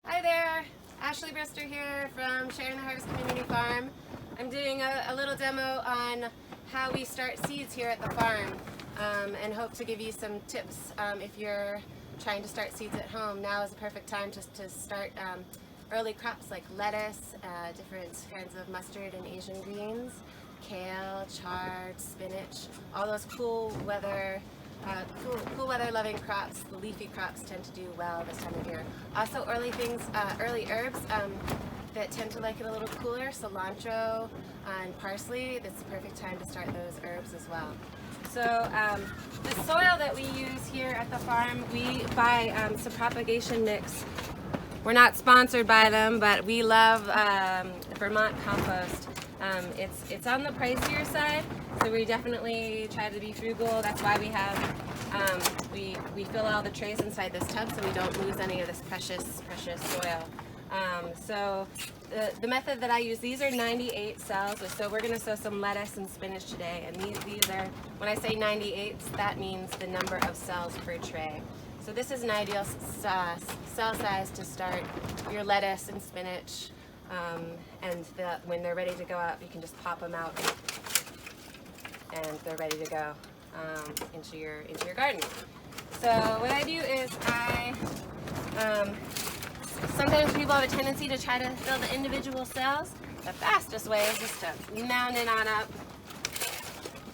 Hi there, Ashley Brister here from Sharing the Harvest Community Farm. I'm doing a little demo on how we start seeds here at the farm and hope to give you some tips if you're trying to start seeds at home. Now is the perfect time to start early crops like lettuce, different kinds of mustard and Asian greens, kale, chard, spinach, all those cool weather loving crops. The leafy crops tend to do well this time of year. Also early herbs that tend to like it a little cooler, cilantro and parsley. That's the perfect time to start those herbs as well. So the soil that we use here at the farm, we buy some propagation mix. We're not sponsored by them, but we love Vermont compost. It's on the pricier side, so we definitely try to be frugal. That's why we have we fill all the trays inside this tub so we don't lose any of this precious soil. So the method that I use, these are 98 cells. So we're going to sow some lettuce and spinach today, and these are, when I say 98, that means the number of cells per tray. So this is an ideal cell size to start your lettuce and spinach. And when they're ready to go up, you can just pop them out and they're ready to go into your garden. So what I do is sometimes people have a tendency to try to fill the individual cells. The fastest way is just to mound it on up,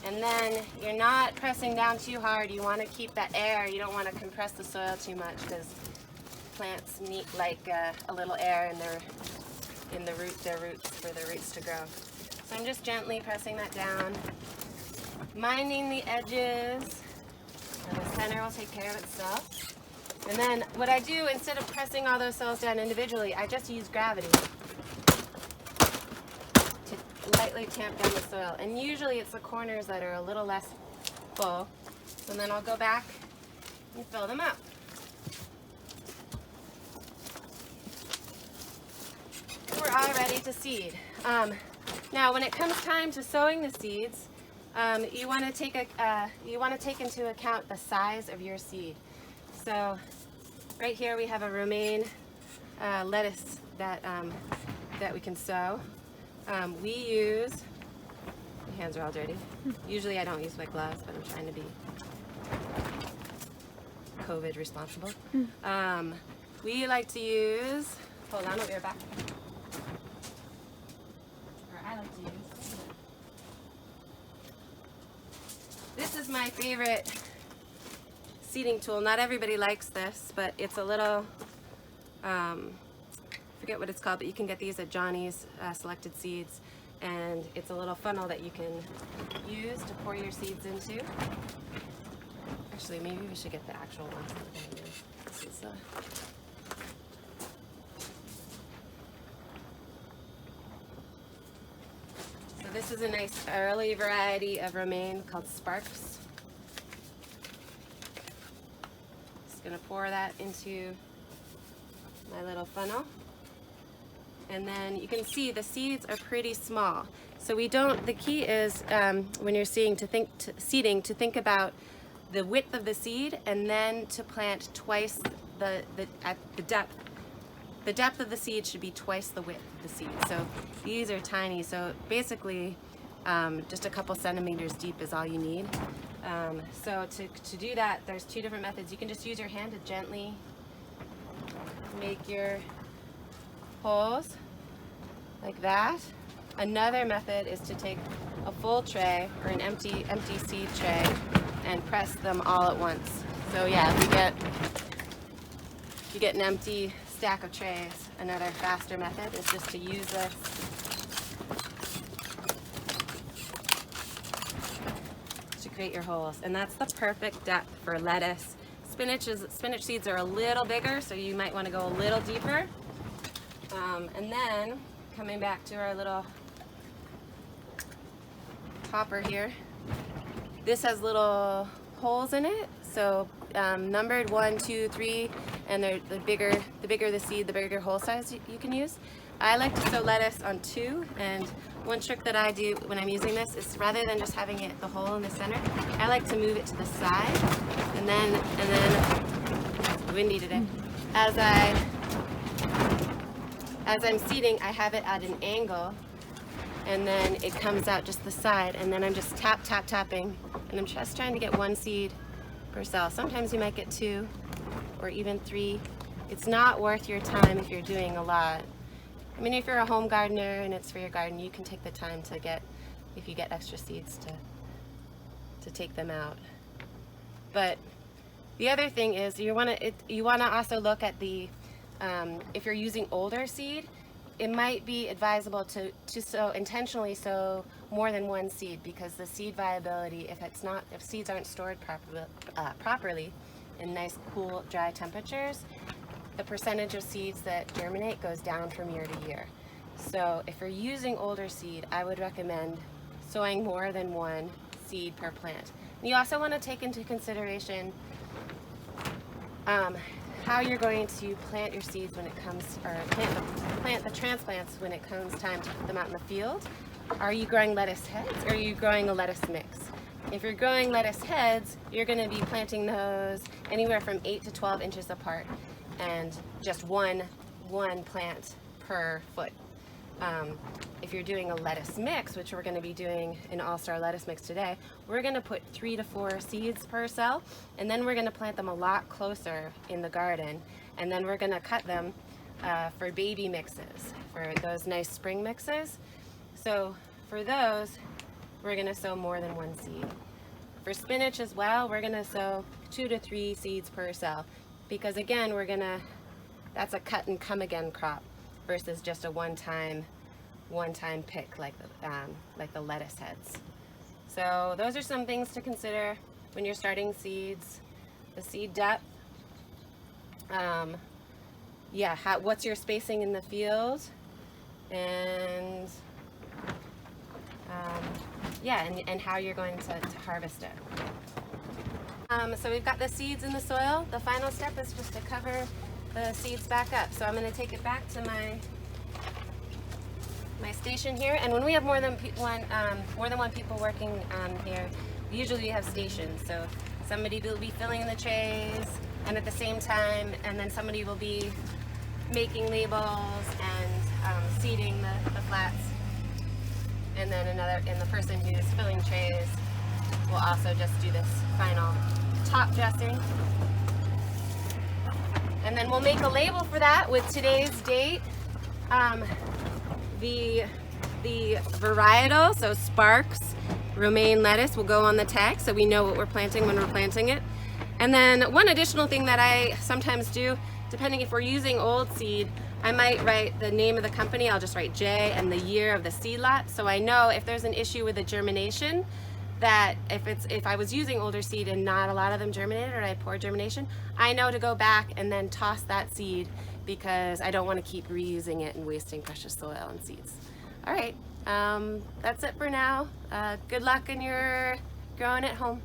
and then you're not pressing down too hard. You want to keep that air. You don't want to compress the soil too much because plants need like a little air in their roots for the roots to grow. So I'm just gently pressing that down, minding the edges, and the center will take care of itself. And then what I do, instead of pressing all those cells down individually, I just use gravity to lightly tamp down the soil. And usually it's the corners that are a little less full. So then I'll go back and fill them up. We're all ready to seed. Now, when it comes time to sowing the seeds, you want to take into account the size of your seed. So, right here we have a romaine lettuce that we can sow. We use. My hands are all dirty. Usually, I don't use my gloves, but I'm trying to be COVID responsible. We like to use. Hold on, I'll be right back. I like to use. This is my favorite seeding tool. Not everybody likes this, but it's a little, I forget what it's called, but you can get these at Johnny's Selected Seeds, and it's a little funnel that you can use to pour your seeds into. Actually, maybe we should get the actual one. This is This is a nice early variety of romaine called Sparks. Just gonna pour that into my little funnel. And then you can see the seeds are pretty small. So the key is when you're seeding to think about the width of the seed and then to plant twice at the depth. The depth of the seed should be twice the width of the seed. So these are tiny. So basically, just a couple centimeters deep is all you need. So to do that, there's two different methods. You can just use your hand to gently make your holes like that. Another method is to take a full tray or an empty seed tray and press them all at once. So yeah, you get an empty stack of trays. Another faster method is just to use this to create your holes, and that's the perfect depth for lettuce. Spinach seeds are a little bigger, so you might want to go a little deeper. And then coming back to our little hopper here, this has little holes in it. So numbered 1, 2, 3, and the bigger the seed, the bigger hole size you can use. I like to sow lettuce on 2, and one trick that I do when I'm using this is rather than just having it the hole in the center, I like to move it to the side, and then it's windy today. As I as I'm seeding, I have it at an angle, and then it comes out just the side, and then I'm just tapping, and I'm just trying to get 1 seed per cell. Sometimes you might get 2 or even 3. It's not worth your time if you're doing a lot. I mean, if you're a home gardener and it's for your garden, you can take the time to get, if you get extra seeds, to take them out. But the other thing is you want to also look at the if you're using older seed, it might be advisable to intentionally sow more than 1 seed, because the seed viability, if seeds aren't stored properly in nice, cool, dry temperatures, the percentage of seeds that germinate goes down from year to year. So if you're using older seed, I would recommend sowing more than 1 seed per plant. And you also want to take into consideration how you're going to plant your seeds when it comes, or plant the transplants when it comes time to put them out in the field. Are you growing lettuce heads, or are you growing a lettuce mix? If you're growing lettuce heads, you're going to be planting those anywhere from 8 to 12 inches apart, and just one plant per foot. If you're doing a lettuce mix, which we're going to be doing an all-star lettuce mix today, we're going to put 3 to 4 seeds per cell, and then we're going to plant them a lot closer in the garden, and then we're going to cut them for baby mixes, for those nice spring mixes. So for those, we're going to sow more than 1 seed. For spinach as well, we're going to sow 2 to 3 seeds per cell, because again, that's a cut and come again crop versus just a one-time pick like the lettuce heads. So those are some things to consider when you're starting seeds. The seed depth, what's your spacing in the field, and and how you're going to harvest it. So we've got the seeds in the soil. The final step is just to cover the seeds back up. So I'm going to take it back to my station here. And when we have more than one people working here, usually we have stations. So somebody will be filling in the trays, and at the same time, and then somebody will be making labels and seeding the flats. And then the person who's filling trays will also just do this final top dressing. And then we'll make a label for that with today's date. The varietal, so Sparks romaine lettuce, will go on the tag so we know what we're planting when we're planting it. And then one additional thing that I sometimes do, depending if we're using old seed, I might write the name of the company. I'll just write J and the year of the seed lot, so I know if there's an issue with the germination, that if I was using older seed and not a lot of them germinated, or I had poor germination, I know to go back and then toss that seed, because I don't want to keep reusing it and wasting precious soil and seeds. All right, that's it for now. Good luck in your growing at home.